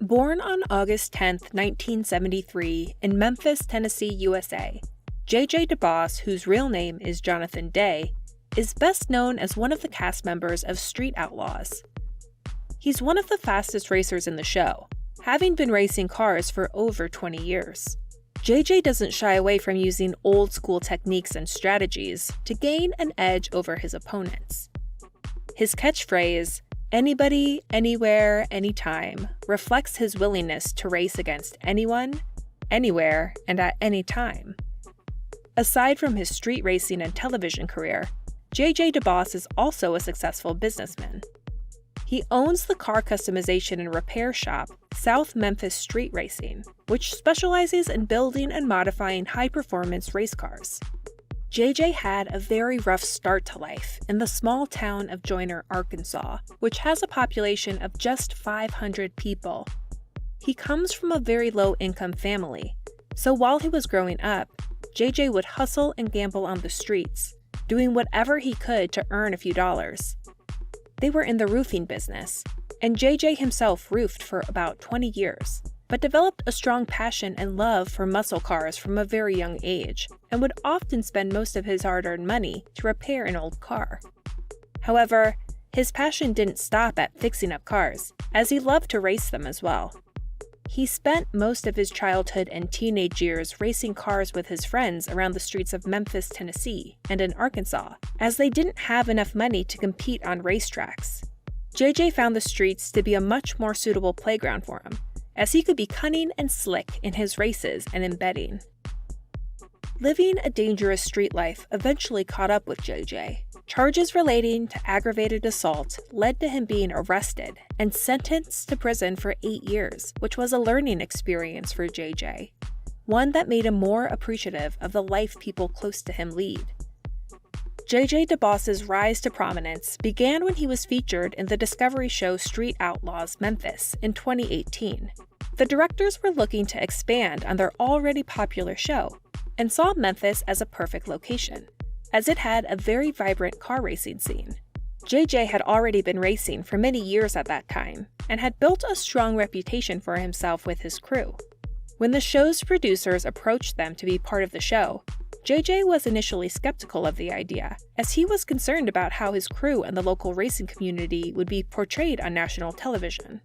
Born on August 10, 1973, in Memphis, Tennessee, USA, J.J. DeBoss, whose real name is Jonathan Day, is best known as one of the cast members of Street Outlaws. He's one of the fastest racers in the show, having been racing cars for over 20 years. JJ doesn't shy away from using old-school techniques and strategies to gain an edge over his opponents. His catchphrase, "Anybody, anywhere, anytime," reflects his willingness to race against anyone, anywhere, and at any time. Aside from his street racing and television career, JJ DeBoss is also a successful businessman. He owns the car customization and repair shop, South Memphis Street Racing, which specializes in building and modifying high-performance race cars. JJ had a very rough start to life in the small town of Joyner, Arkansas, which has a population of just 500 people. He comes from a very low-income family, so while he was growing up, JJ would hustle and gamble on the streets, doing whatever he could to earn a few dollars. They were in the roofing business, and JJ himself roofed for about 20 years, but developed a strong passion and love for muscle cars from a very young age, and would often spend most of his hard-earned money to repair an old car. However, his passion didn't stop at fixing up cars, as he loved to race them as well. He spent most of his childhood and teenage years racing cars with his friends around the streets of Memphis, Tennessee, and in Arkansas, as they didn't have enough money to compete on racetracks. JJ found the streets to be a much more suitable playground for him, as he could be cunning and slick in his races and in betting. Living a dangerous street life eventually caught up with JJ. Charges relating to aggravated assault led to him being arrested and sentenced to prison for 8 years, which was a learning experience for JJ, one that made him more appreciative of the life people close to him lead. JJ DeBoss's rise to prominence began when he was featured in the Discovery show Street Outlaws Memphis in 2018. The directors were looking to expand on their already popular show and saw Memphis as a perfect location, as it had a very vibrant car racing scene. JJ had already been racing for many years at that time and had built a strong reputation for himself with his crew. When the show's producers approached them to be part of the show, JJ was initially skeptical of the idea, as he was concerned about how his crew and the local racing community would be portrayed on national television.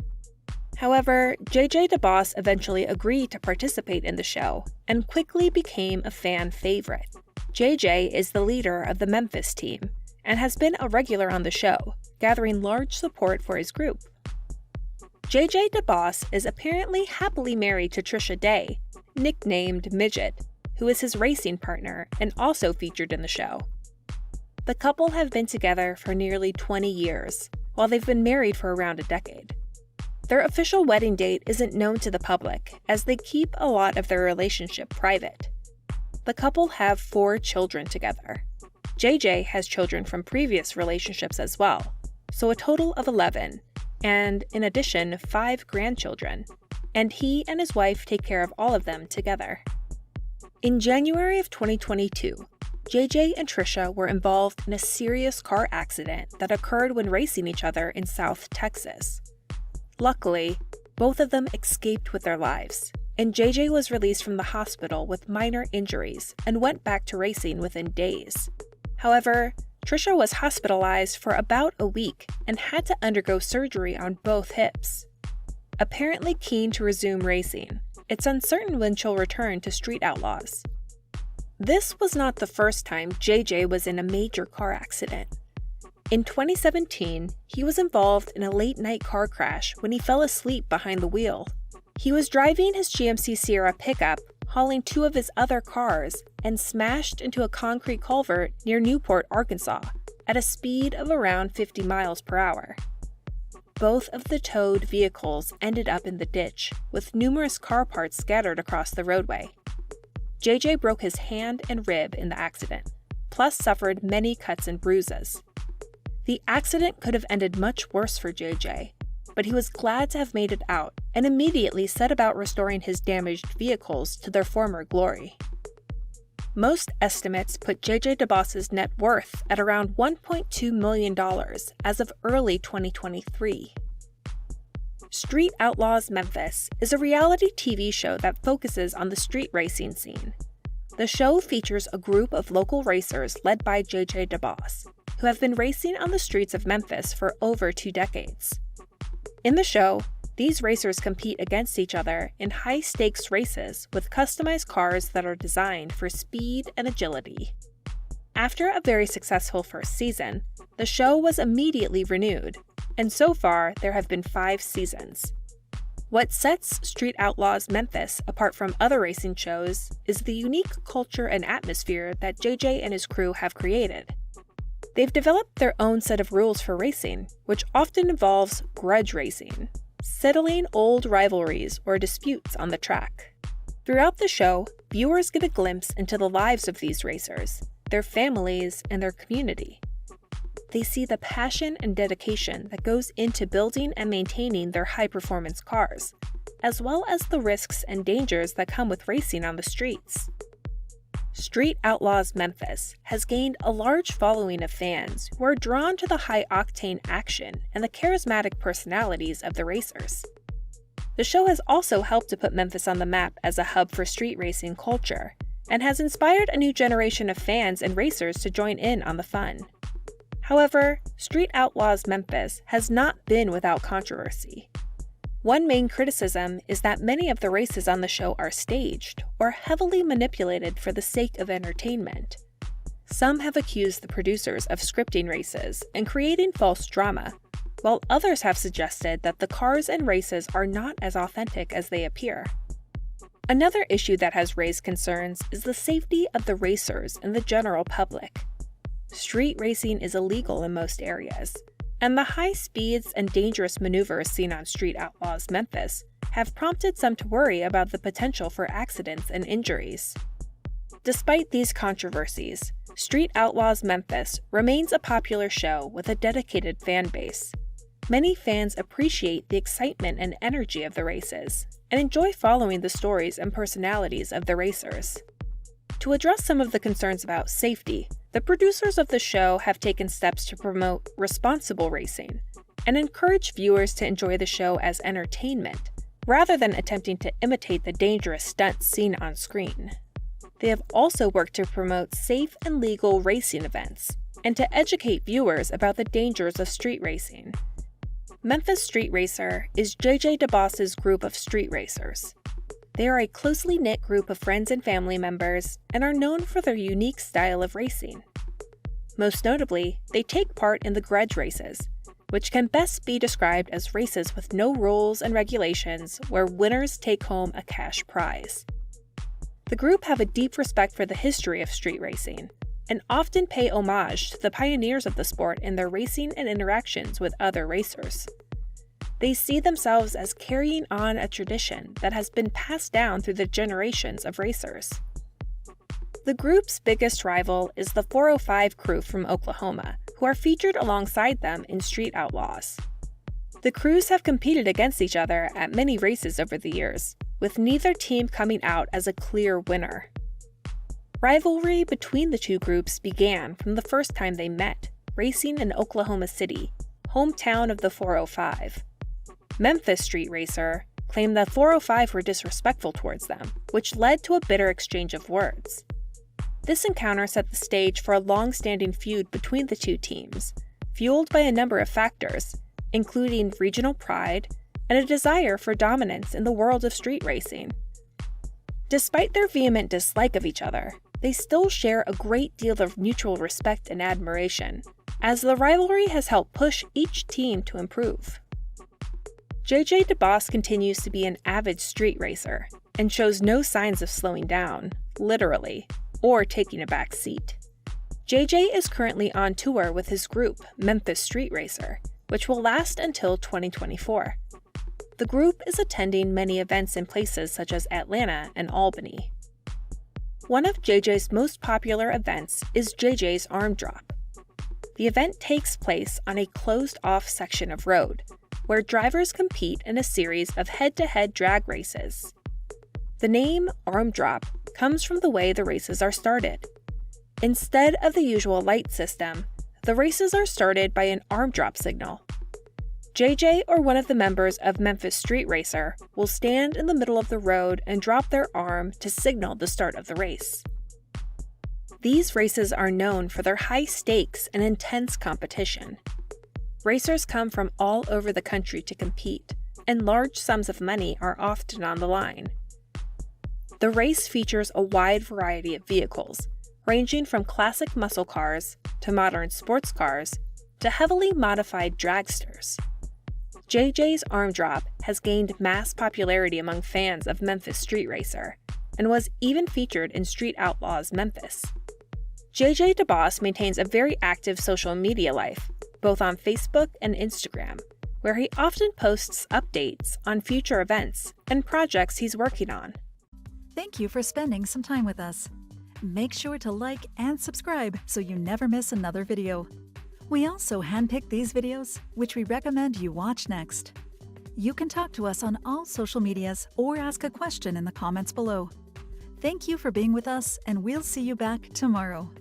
However, JJ DeBoss eventually agreed to participate in the show and quickly became a fan favorite. JJ is the leader of the Memphis team and has been a regular on the show, gathering large support for his group. JJ DeBoss is apparently happily married to Trisha Day, nicknamed Midget, who is his racing partner and also featured in the show. The couple have been together for nearly 20 years, while they've been married for around a decade. Their official wedding date isn't known to the public, as they keep a lot of their relationship private. The couple have 4 children together. JJ has children from previous relationships as well, so a total of 11, and in addition 5 grandchildren, and he and his wife take care of all of them together. In January of 2022, JJ and Trisha were involved in a serious car accident that occurred when racing each other in South Texas. Luckily, both of them escaped with their lives, and JJ was released from the hospital with minor injuries and went back to racing within days. However, Trisha was hospitalized for about a week and had to undergo surgery on both hips. Apparently keen to resume racing, it's uncertain when she'll return to Street Outlaws. This was not the first time JJ was in a major car accident. In 2017, he was involved in a late-night car crash when he fell asleep behind the wheel. He was driving his GMC Sierra pickup, hauling 2 of his other cars, and smashed into a concrete culvert near Newport, Arkansas, at a speed of around 50 miles per hour. Both of the towed vehicles ended up in the ditch, with numerous car parts scattered across the roadway. JJ broke his hand and rib in the accident, plus suffered many cuts and bruises. The accident could have ended much worse for JJ, but he was glad to have made it out and immediately set about restoring his damaged vehicles to their former glory. Most estimates put JJ DeBoss's net worth at around $1.2 million as of early 2023. Street Outlaws Memphis is a reality TV show that focuses on the street racing scene. The show features a group of local racers led by JJ DeBoss, who have been racing on the streets of Memphis for over 2 decades. In the show, these racers compete against each other in high-stakes races with customized cars that are designed for speed and agility. After a very successful first season, the show was immediately renewed, and so far there have been 5 seasons. What sets Street Outlaws Memphis apart from other racing shows is the unique culture and atmosphere that JJ and his crew have created. They've developed their own set of rules for racing, which often involves grudge racing, settling old rivalries or disputes on the track. Throughout the show, viewers get a glimpse into the lives of these racers, their families, and their community. They see the passion and dedication that goes into building and maintaining their high-performance cars, as well as the risks and dangers that come with racing on the streets. Street Outlaws Memphis has gained a large following of fans who are drawn to the high-octane action and the charismatic personalities of the racers. The show has also helped to put Memphis on the map as a hub for street racing culture, and has inspired a new generation of fans and racers to join in on the fun. However, Street Outlaws Memphis has not been without controversy. One main criticism is that many of the races on the show are staged or heavily manipulated for the sake of entertainment. Some have accused the producers of scripting races and creating false drama, while others have suggested that the cars and races are not as authentic as they appear. Another issue that has raised concerns is the safety of the racers and the general public. Street racing is illegal in most areas, and the high speeds and dangerous maneuvers seen on Street Outlaws Memphis have prompted some to worry about the potential for accidents and injuries. Despite these controversies, Street Outlaws Memphis remains a popular show with a dedicated fan base. Many fans appreciate the excitement and energy of the races, and enjoy following the stories and personalities of the racers. To address some of the concerns about safety, the producers of the show have taken steps to promote responsible racing and encourage viewers to enjoy the show as entertainment, rather than attempting to imitate the dangerous stunts seen on screen. They have also worked to promote safe and legal racing events, and to educate viewers about the dangers of street racing. Memphis Street Racer is JJ DeBoss's group of street racers. They are a closely knit group of friends and family members and are known for their unique style of racing. Most notably, they take part in the grudge races, which can best be described as races with no rules and regulations where winners take home a cash prize. The group have a deep respect for the history of street racing and often pay homage to the pioneers of the sport in their racing and interactions with other racers. They see themselves as carrying on a tradition that has been passed down through the generations of racers. The group's biggest rival is the 405 crew from Oklahoma, who are featured alongside them in Street Outlaws. The crews have competed against each other at many races over the years, with neither team coming out as a clear winner. Rivalry between the two groups began from the first time they met, racing in Oklahoma City, hometown of the 405. Memphis Street Racer claimed that 405 were disrespectful towards them, which led to a bitter exchange of words. This encounter set the stage for a long-standing feud between the two teams, fueled by a number of factors, including regional pride and a desire for dominance in the world of street racing. Despite their vehement dislike of each other, they still share a great deal of mutual respect and admiration, as the rivalry has helped push each team to improve. JJ DeBoss continues to be an avid street racer and shows no signs of slowing down, literally, or taking a back seat. JJ is currently on tour with his group, Memphis Street Racer, which will last until 2024. The group is attending many events in places such as Atlanta and Albany. One of JJ's most popular events is JJ's Arm Drop. The event takes place on a closed-off section of road, where drivers compete in a series of head-to-head drag races. The name Arm Drop comes from the way the races are started. Instead of the usual light system, the races are started by an arm drop signal. JJ or one of the members of Memphis Street Racer will stand in the middle of the road and drop their arm to signal the start of the race. These races are known for their high stakes and intense competition. Racers come from all over the country to compete, and large sums of money are often on the line. The race features a wide variety of vehicles, ranging from classic muscle cars to modern sports cars to heavily modified dragsters. JJ's arm drop has gained mass popularity among fans of Memphis Street Racer and was even featured in Street Outlaws Memphis. JJ DeBoss maintains a very active social media life, both on Facebook and Instagram, where he often posts updates on future events and projects he's working on. Thank you for spending some time with us. Make sure to like and subscribe so you never miss another video. We also handpick these videos, which we recommend you watch next. You can talk to us on all social medias or ask a question in the comments below. Thank you for being with us, and we'll see you back tomorrow.